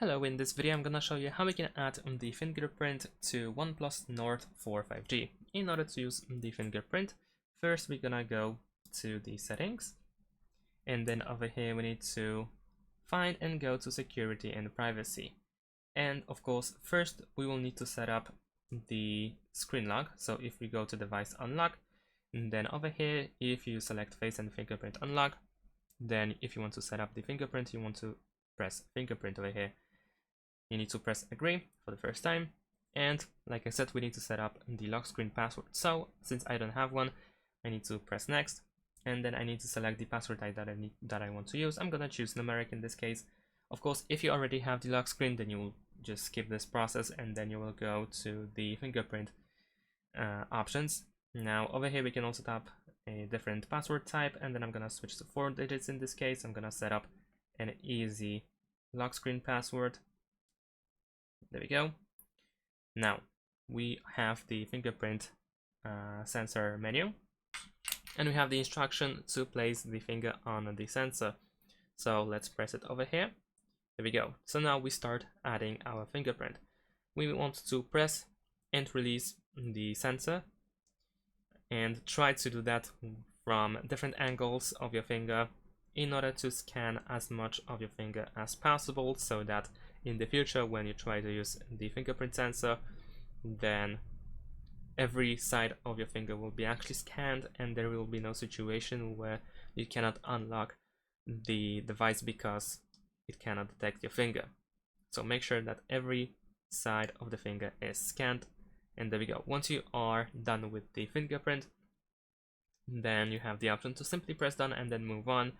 Hello, in this video I'm gonna show you how we can add the fingerprint to OnePlus Nord for 5G. In order to use the fingerprint, first we're gonna go to the settings, and then over here we need to find and go to security and privacy. And of course, first we will need to set up the screen lock. So if we go to device unlock, and then over here, if you select face and fingerprint unlock, then if you want to set up the fingerprint, you want to press fingerprint over here. You need to press agree for the first time, and like I said, we need to set up the lock screen password. So since I don't have one, I need to press next, and then I need to select the password type that I want to use. I'm gonna choose numeric in this case. Of course, if you already have the lock screen, then you will just skip this process, and then you will go to the fingerprint options. Now over here we can also tap a different password type, and then I'm gonna switch to 4 digits in this case. I'm gonna set up an easy lock screen password. There we go. Now we have the fingerprint sensor menu, and we have the instruction to place the finger on the sensor. So let's press it over here. There we go. So now we start adding our fingerprint. We want to press and release the sensor, and try to do that from different angles of your finger in order to scan as much of your finger as possible, so that in the future when you try to use the fingerprint sensor, then every side of your finger will be actually scanned, and there will be no situation where you cannot unlock the device because it cannot detect your finger. So make sure that every side of the finger is scanned, and there we go. Once you are done with the fingerprint, then you have the option to simply press done and then move on,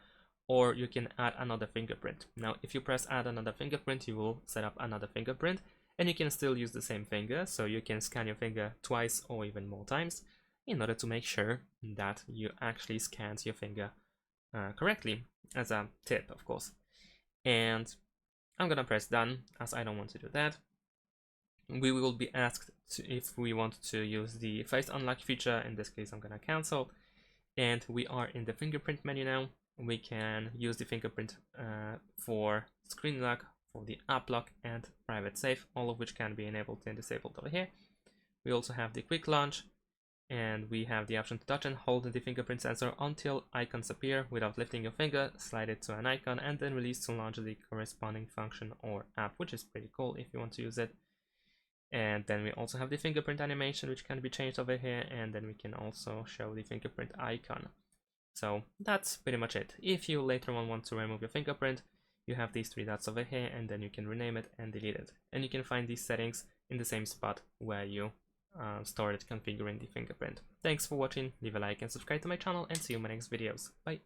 or you can add another fingerprint. Now if you press add another fingerprint, you will set up another fingerprint, and you can still use the same finger, so you can scan your finger twice or even more times in order to make sure that you actually scanned your finger correctly, as a tip of course. And I'm gonna press done as I don't want to do that. We will be asked if we want to use the face unlock feature. In this case I'm gonna cancel, and we are in the fingerprint menu now. We can use the fingerprint for screen lock, for the app lock, and private safe, all of which can be enabled and disabled over here. We also have the quick launch, and we have the option to touch and hold the fingerprint sensor until icons appear without lifting your finger. Slide it to an icon and then release to launch the corresponding function or app, which is pretty cool if you want to use it. And then we also have the fingerprint animation, which can be changed over here, and then we can also show the fingerprint icon. So that's pretty much it. If you later on want to remove your fingerprint, you have these 3 dots over here, and then you can rename it and delete it. And you can find these settings in the same spot where you started configuring the fingerprint. Thanks for watching, leave a like and subscribe to my channel, and see you in my next videos. Bye!